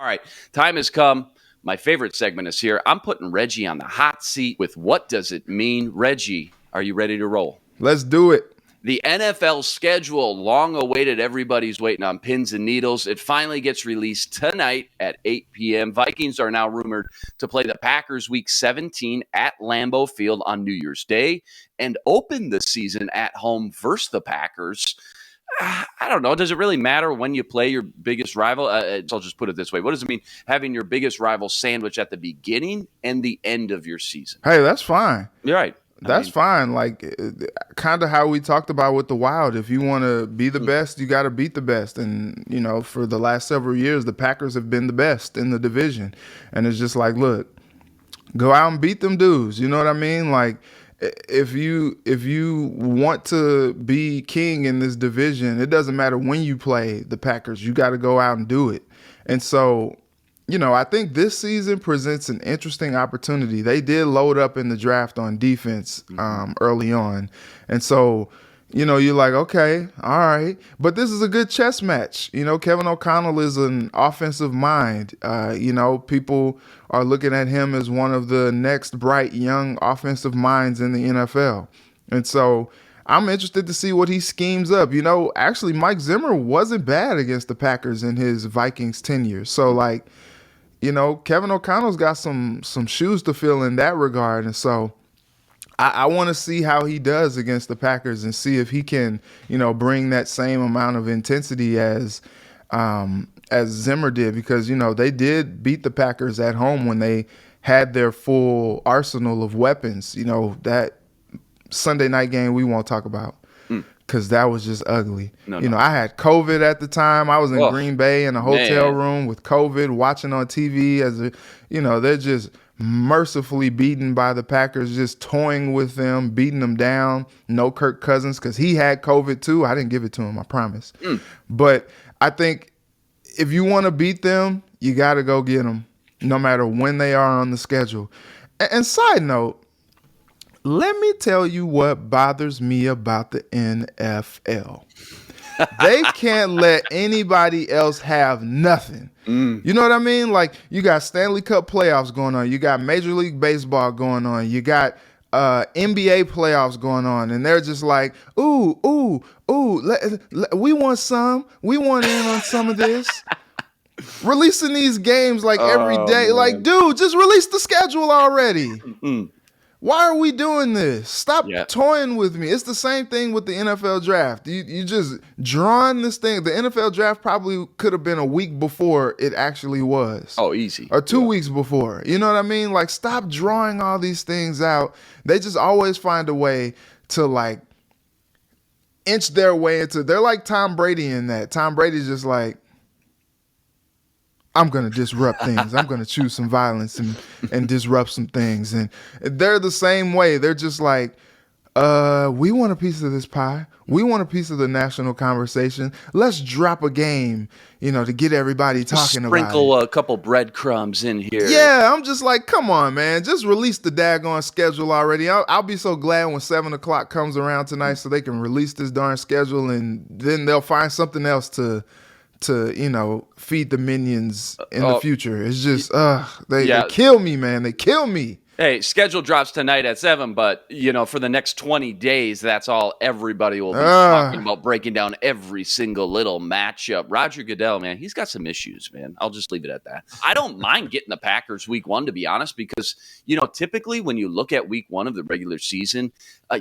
right, time has come. My favorite segment is here. I'm putting Reggie on the hot seat with what does it mean? Reggie, are you ready to roll? Let's do it. The NFL schedule, long awaited, everybody's waiting on pins and needles. It finally gets released tonight at 8 p.m. Vikings are now rumored to play the Packers Week 17 at Lambeau Field on New Year's Day and open the season at home versus the Packers. I don't know. Does it really matter when you play your biggest rival? I'll just put it this way. What does it mean having your biggest rival sandwich at the beginning and the end of your season? Hey, that's fine. You're right. That's fine. Like, kind of how we talked about with the Wild. If you want to be the best, you got to beat the best. And, you know, for the last several years, the Packers have been the best in the division. And it's just like, look, go out and beat them dudes. You know what I mean? Like, if you want to be king in this division, it doesn't matter when you play the Packers. You got to go out and do it. And so, you know, I think this season presents an interesting opportunity. They did load up in the draft on defense early on. And so, you know, you're like, okay, all right. But this is a good chess match. You know, Kevin O'Connell is an offensive mind. You know, people are looking at him as one of the next bright young offensive minds in the NFL. And so I'm interested to see what he schemes up. You know, actually, Mike Zimmer wasn't bad against the Packers in his Vikings tenure. So, like, you know, Kevin O'Connell's got some shoes to fill in that regard. And so I want to see how he does against the Packers and see if he can, you know, bring that same amount of intensity as Zimmer did, because, you know, they did beat the Packers at home when they had their full arsenal of weapons. You know, that Sunday night game we won't talk about because that was just ugly. No. I had COVID at the time. I was in Green Bay in a hotel room with COVID, watching on TV they're just mercifully beaten by the Packers, just toying with them, beating them down. No Kirk Cousins because he had COVID too. I didn't give it to him, I promise. But I think if you want to beat them, you got to go get them, no matter when they are on the schedule. And side note, let me tell you what bothers me about the NFL. They can't let anybody else have nothing. You know what I mean? Like, you got Stanley Cup playoffs going on. You got Major League Baseball going on. You got NBA playoffs going on. And they're just like, ooh, we want some. We want in on some of this. Releasing these games like every day. Man. Like, dude, just release the schedule already. Why are we doing this? Stop toying with me. It's the same thing with the NFL draft. You just drawing this thing. The NFL draft probably could have been a week before it actually was. Oh, easy. Or 2 weeks before. You know what I mean? Like, stop drawing all these things out. They just always find a way to, like, inch their way into. They're like Tom Brady in that. Tom Brady's just like, I'm going to disrupt things. I'm going to choose some violence and disrupt some things. And they're the same way. They're just like, we want a piece of this pie. We want a piece of the national conversation. Let's drop a game, to get everybody talking about it. Sprinkle a couple breadcrumbs in here. Yeah, I'm just like, come on, man. Just release the daggone schedule already. I'll be so glad when 7 o'clock comes around tonight so they can release this darn schedule, and then they'll find something else to feed the minions in the future. It's just, they kill me, man. They kill me. Hey, schedule drops tonight at 7, but, for the next 20 days, that's all everybody will be talking about, breaking down every single little matchup. Roger Goodell, man, he's got some issues, man. I'll just leave it at that. I don't mind getting the Packers week 1, to be honest, because, typically when you look at week 1 of the regular season,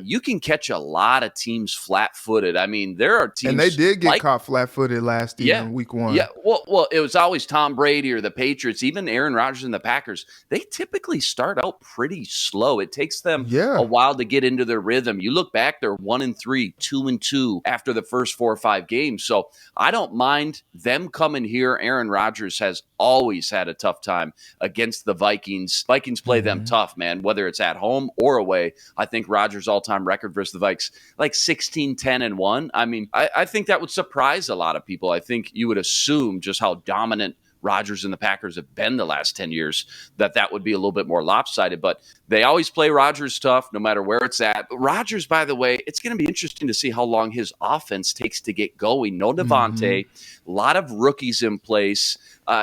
you can catch a lot of teams flat-footed. I mean, there are teams. And they did get caught flat-footed last year in week 1. Yeah, well, it was always Tom Brady or the Patriots, even Aaron Rodgers and the Packers. They typically start out pretty slow. It takes them a while to get into their rhythm. You look back, they're 1-3, 2-2 after the first 4 or 5 games. So I don't mind them coming here. Aaron Rodgers has always had a tough time against the Vikings. Vikings play them tough, man, whether it's at home or away. I think Rodgers' all-time record versus the Vikes, like 16-10-1. I mean, I think that would surprise a lot of people. I think you would assume just how dominant Rodgers and the Packers have been the last 10 years, that would be a little bit more lopsided. But they always play Rodgers tough, no matter where it's at. But Rodgers, by the way, it's going to be interesting to see how long his offense takes to get going. No Devontae, a lot of rookies in place.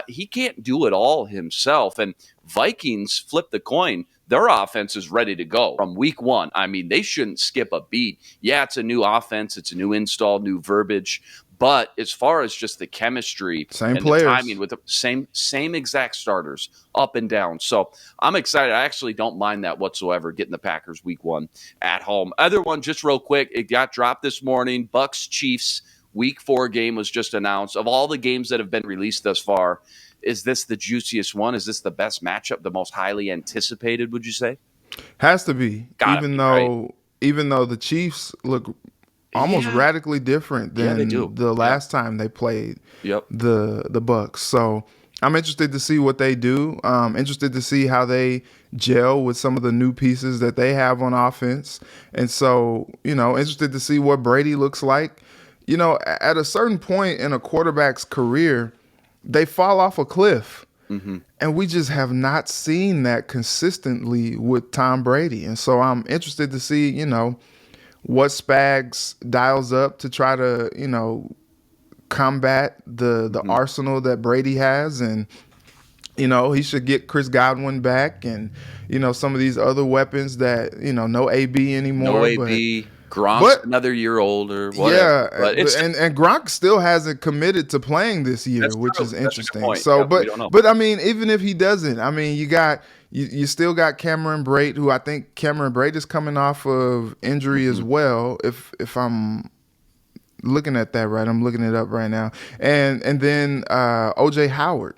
He can't do it all himself. And Vikings flip the coin. Their offense is ready to go from week one. I mean, they shouldn't skip a beat. Yeah, it's a new offense. It's a new install, new verbiage. But as far as just the chemistry same and players. the timing with the same exact starters up and down. So I'm excited. I actually don't mind that whatsoever, getting the Packers week one at home. Other one, just real quick, it got dropped this morning. Bucks Chiefs week 4 game was just announced. Of all the games that have been released thus far, is this the juiciest one? Is this the best matchup, the most highly anticipated, would you say? Has to be. Even though the Chiefs look almost radically different than the last time they played the Bucks. So I'm interested to see what they do. Interested to see how they gel with some of the new pieces that they have on offense. And so, interested to see what Brady looks like. At a certain point in a quarterback's career, they fall off a cliff. Mm-hmm. And we just have not seen that consistently with Tom Brady. And so I'm interested to see, what Spags dials up to try to, combat the arsenal that Brady has. And, he should get Chris Godwin back and, some of these other weapons that, no AB anymore. No AB. Gronk's another year older. Whatever. Yeah, and Gronk still hasn't committed to playing this year, which is interesting. So, but I mean, even if he doesn't, I mean, you still got Cameron Brate, who I think Cameron Brate is coming off of injury as well. If I'm looking at that right, I'm looking it up right now, and then OJ Howard.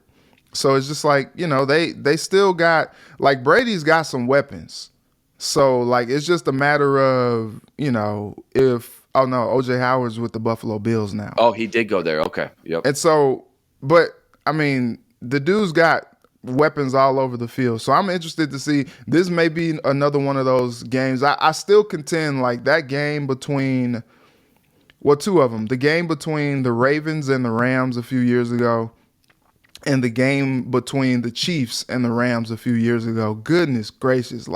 So it's just like they still got Brady's got some weapons. So, it's just a matter of, OJ Howard's with the Buffalo Bills now. Oh, he did go there. Okay. Yep. And so, but, I mean, the dude's got weapons all over the field. So I'm interested to see. This may be another one of those games. I still contend, that game between, two of them. The game between the Ravens and the Rams a few years ago, and the game between the Chiefs and the Rams a few years ago. Goodness gracious,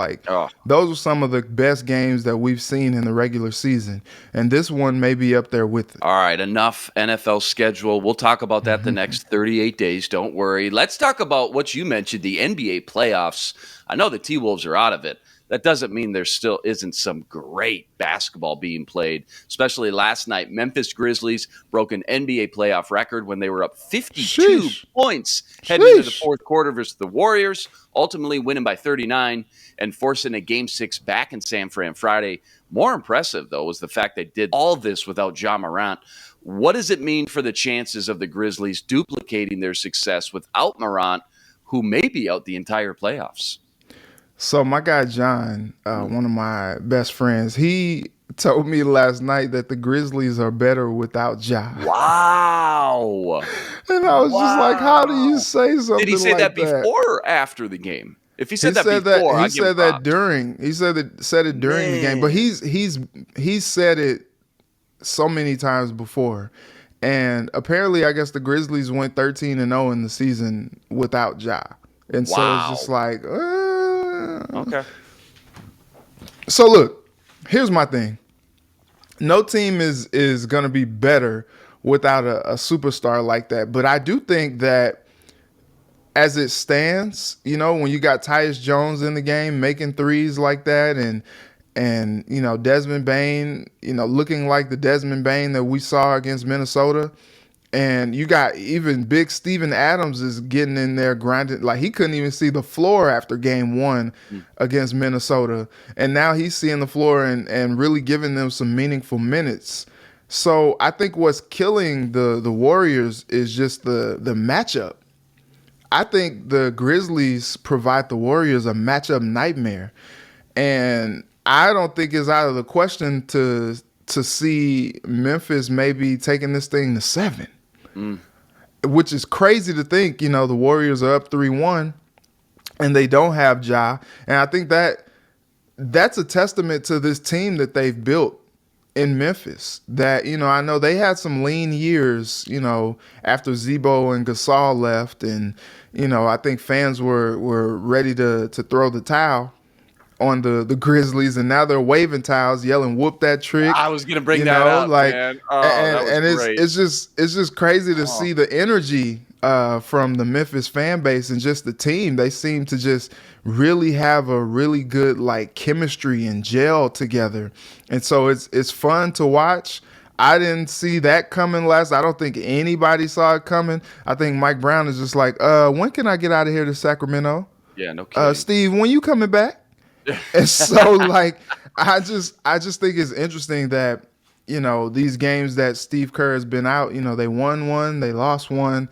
those are some of the best games that we've seen in the regular season. And this one may be up there with it. All right, enough NFL schedule. We'll talk about that the next 38 days. Don't worry. Let's talk about what you mentioned, the NBA playoffs. I know the T-Wolves are out of it. That doesn't mean there still isn't some great basketball being played, especially last night. Memphis Grizzlies broke an NBA playoff record when they were up 52 points heading into the fourth quarter versus the Warriors, ultimately winning by 39 and forcing a Game 6 back in San Fran Friday. More impressive, though, was the fact they did all this without Ja Morant. What does it mean for the chances of the Grizzlies duplicating their success without Morant, who may be out the entire playoffs? So my guy John, one of my best friends, he told me last night that the Grizzlies are better without Ja. Wow. And I was just like, how do you say something like that? Did he say that before or after the game? If he said that before, he said that during. He said it during the game, but he's said it so many times before. And apparently, I guess the Grizzlies went 13-0 in the season without Ja. And so it's just like, okay. So look, here's my thing. No team is going to be better without a superstar like that. But I do think that as it stands, when you got Tyus Jones in the game making threes like that and Desmond Bane, looking like the Desmond Bane that we saw against Minnesota. And you got even big Steven Adams is getting in there grinding. He couldn't even see the floor after game 1 against Minnesota. And now he's seeing the floor and really giving them some meaningful minutes. So I think what's killing the Warriors is just the matchup. I think the Grizzlies provide the Warriors a matchup nightmare. And I don't think it's out of the question to see Memphis maybe taking this thing to 7. Which is crazy to think, the Warriors are up 3-1 and they don't have Ja. And I think that's a testament to this team that they've built in Memphis that, I know they had some lean years, after Zebo and Gasol left. And, I think fans were ready to throw the towel on the Grizzlies, and now they're waving towels, yelling "Whoop that trick!" I was gonna bring that up, like, man. Oh, that was and great. it's just crazy to see the energy from the Memphis fan base and just the team. They seem to just really have a really good like chemistry and gel together, and so it's fun to watch. I didn't see that coming last. I don't think anybody saw it coming. I think Mike Brown is just like, when can I get out of here to Sacramento? Yeah, no kidding. Steve, when you coming back? And so, like, I just think it's interesting that, these games that Steve Kerr has been out, they won one, they lost one,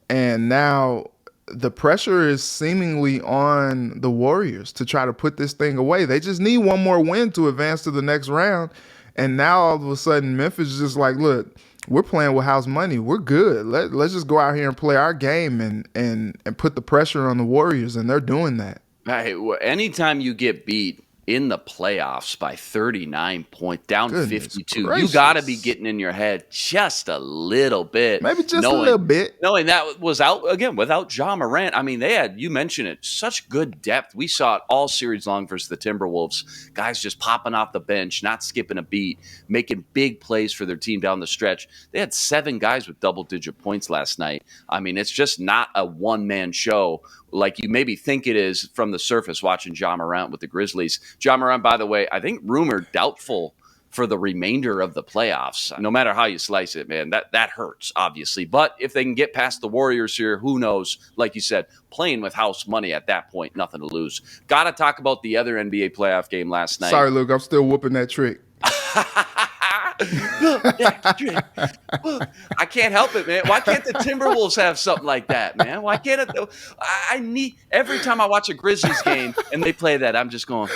and now the pressure is seemingly on the Warriors to try to put this thing away. They just need one more win to advance to the next round. And now all of a sudden Memphis is just like, look, we're playing with house money. We're good. Let's just go out here and play our game and put the pressure on the Warriors, and they're doing that. Hey, anytime you get beat in the playoffs by 39 points, down 52, gracious. You got to be getting in your head just a little bit. Maybe just a little bit. Knowing that was out, again, without Ja Morant. I mean, they had, you mentioned it, such good depth. We saw it all series long versus the Timberwolves. Guys just popping off the bench, not skipping a beat, making big plays for their team down the stretch. They had 7 guys with double-digit points last night. I mean, it's just not a one-man show like you maybe think it is from the surface watching Ja Morant with the Grizzlies. Ja Morant, by the way, I think rumored doubtful for the remainder of the playoffs. No matter how you slice it, man, that hurts, obviously. But if they can get past the Warriors here, who knows? Like you said, playing with house money at that point, nothing to lose. Got to talk about the other NBA playoff game last night. Sorry, Luke, I'm still whooping that trick. I can't help it, man. Why can't the Timberwolves have something like that, man? Why can't it? I need every time I watch a Grizzlies game and they play that, I'm just going.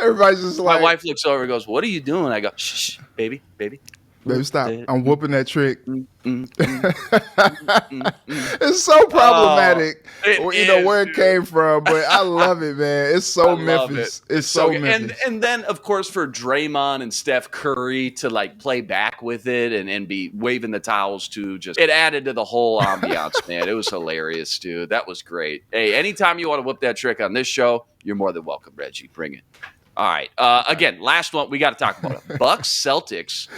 Everybody's just like. My wife looks over and goes, "What are you doing?" I go, "Shh, baby." Baby, stop. I'm whooping that trick. It's It's so problematic. Where it dude. came from, but I love it, man. It's so Memphis. It's so Memphis. And then, of course, for Draymond and Steph Curry to like play back with it and be waving the towels too, just it added to the whole ambiance, man. It was hilarious, dude. That was great. Hey, anytime you want to whip that trick on this show, you're more than welcome, Reggie. Bring it. All right. Again, last one we got to talk about it. Bucks Celtics.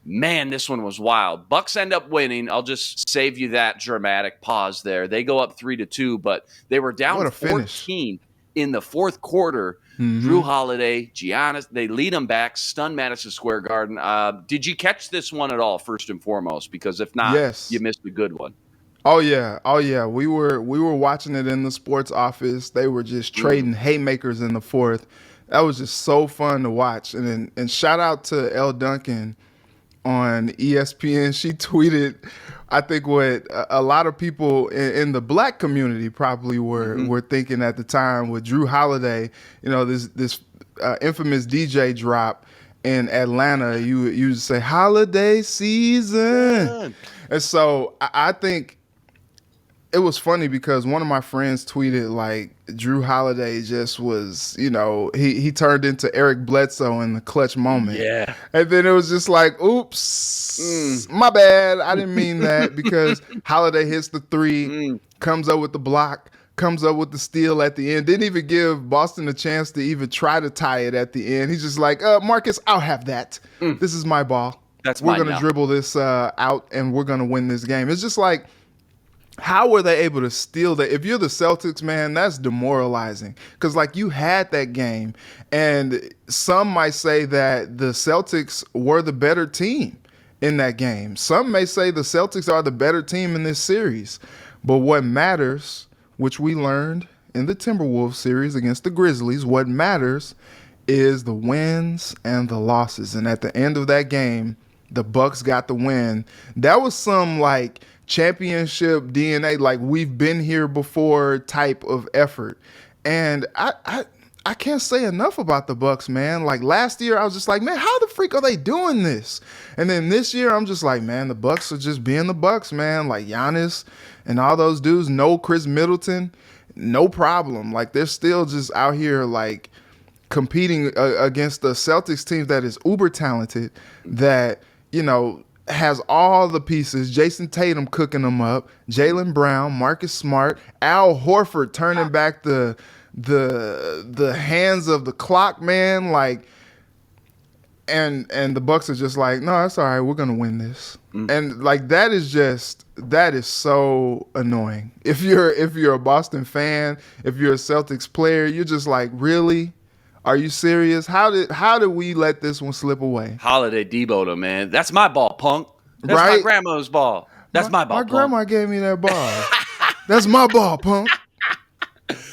Man, this one was wild. Bucks end up winning. I'll just save you that dramatic pause there. They go up 3-2, but they were down 14 in the fourth quarter. Mm-hmm. Drew Holiday, Giannis, they lead them back, stun Madison Square Garden. Did you catch this one at all, first and foremost? Because if not, You missed a good one. Oh yeah. We were watching it in the sports office. They were just trading haymakers in the fourth. That was just so fun to watch. And shout out to Elle Duncan on ESPN. She tweeted, I think what a lot of people in the black community probably were thinking at the time with Drew Holiday, this infamous DJ drop in Atlanta. You say holiday season. And so I think it was funny because one of my friends tweeted like Drew Holiday just was, he turned into Eric Bledsoe in the clutch moment. Yeah. And then it was just like, oops, my bad. I didn't mean that, because Holiday hits the three, comes up with the block, comes up with the steal at the end. Didn't even give Boston a chance to even try to tie it at the end. He's just like, Marcus, I'll have that. This is my ball. We're going to dribble this out and we're going to win this game. It's just like, how were they able to steal that? If you're the Celtics, man, that's demoralizing. Because, you had that game. And some might say that the Celtics were the better team in that game. Some may say the Celtics are the better team in this series. But what matters, which we learned in the Timberwolves series against the Grizzlies, what matters is the wins and the losses. And at the end of that game, the Bucks got the win. That was some, championship DNA, we've been here before type of effort. And I can't say enough about the Bucks, man. Last year I was just like, man, how the freak are they doing this? And then this year I'm just like, man, the Bucks are just being the Bucks, man. Giannis and all those dudes, no Chris Middleton, no problem. They're still just out here competing against the Celtics team that is uber talented, that, has all the pieces. Jason Tatum cooking them up, Jaylen Brown, Marcus Smart, Al Horford turning back the hands of the clock, man. Like, and the Bucks are just like, no, that's all right. We're gonna win this. And like that is so annoying. If you're a Boston fan, if you're a Celtics player, you're just like, really? Are you serious? How did we let this one slip away? Holiday Debo'd him, man. That's my ball, punk. That's Right? my grandma's ball. That's my ball, My punk. grandma gave me that ball. That's my ball, punk.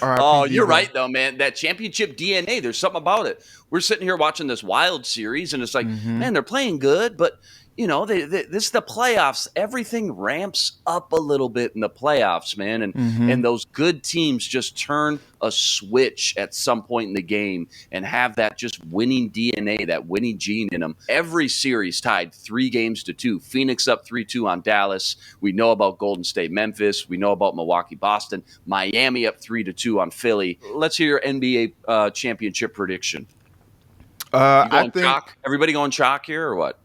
Oh, you're right, though, man. That championship DNA, there's something about it. We're sitting here watching this Wild series, and it's like, man, they're playing good, but, this is the playoffs. Everything ramps up a little bit in the playoffs, man, and those good teams just turn a switch at some point in the game and have that just winning DNA, that winning gene in them. Every series tied 3-2. Phoenix up 3-2 on Dallas. We know about Golden State, Memphis. We know about Milwaukee, Boston. Miami up 3-2 on Philly. Let's hear your NBA championship prediction. I think chalk? Everybody going chalk here or what?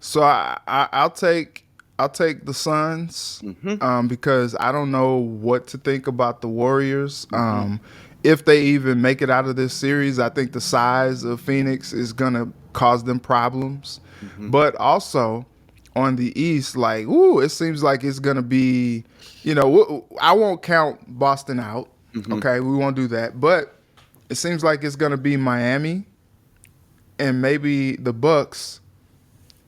So I'll take the Suns because I don't know what to think about the Warriors. If they even make it out of this series, I think the size of Phoenix is gonna cause them problems. But also on the East, like, it seems like it's gonna be, I won't count Boston out. Okay, we won't do that. But it seems like it's gonna be Miami and maybe the Bucks.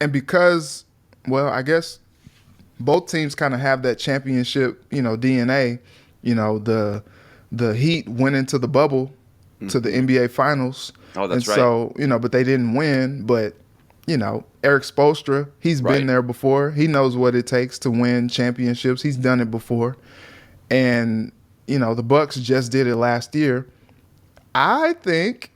And because, I guess both teams kind of have that championship, DNA. The Heat went into the bubble to the NBA Finals. Oh, that's right. So, but they didn't win. But, Eric Spoelstra, he's been there before. He knows what it takes to win championships. He's done it before. And, the Bucks just did it last year. I think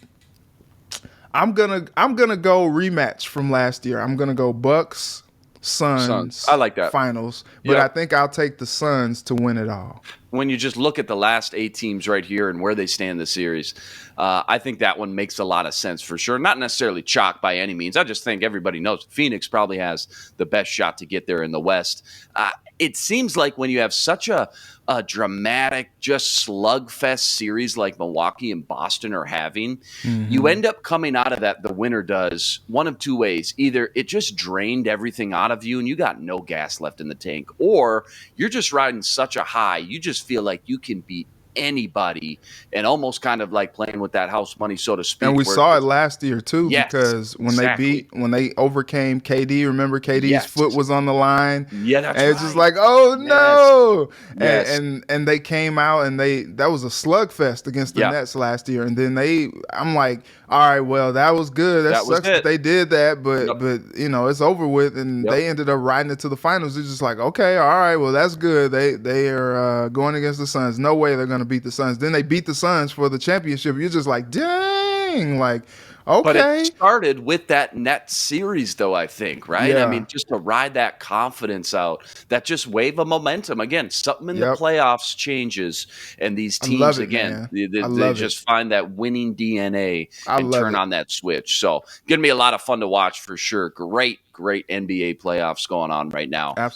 I'm gonna go rematch from last year. I'm gonna go Bucks, Suns. I like that. Finals, but I think I'll take the Suns to win it all. When you just look at the last 8 teams right here and where they stand in the series, I think that one makes a lot of sense for sure. Not necessarily chalk by any means. I just think everybody knows Phoenix probably has the best shot to get there in the West. It seems like when you have such a dramatic, just slugfest series like Milwaukee and Boston are having, you end up coming out of that, the winner does, one of two ways. Either it just drained everything out of you and you got no gas left in the tank, or you're just riding such a high, you just feel like you can beat anybody and almost kind of like playing with that house money, so to speak. And we saw it last year too, because when they overcame KD, remember KD's foot was on the line. Yeah, that's and right. It's just like, oh no. Yes. And they came out and that was a slugfest against the Nets last year. And then I'm like, all right, well, that was good. That sucks that they did that, but it's over with. And they ended up riding it to the finals. It's just like, okay, all right, well, that's good. They are going against the Suns. No way they're going to beat the Suns. Then they beat the Suns for the championship. You're just like, dang, like, okay. But it started with that Nets series, though, I think, right? Yeah. I mean, just to ride that confidence out, that just wave of momentum. Again, something in the playoffs changes, and these teams, again, they just find that winning DNA and turn on that switch. So, going to be a lot of fun to watch for sure. Great NBA playoffs going on right now. Absolutely.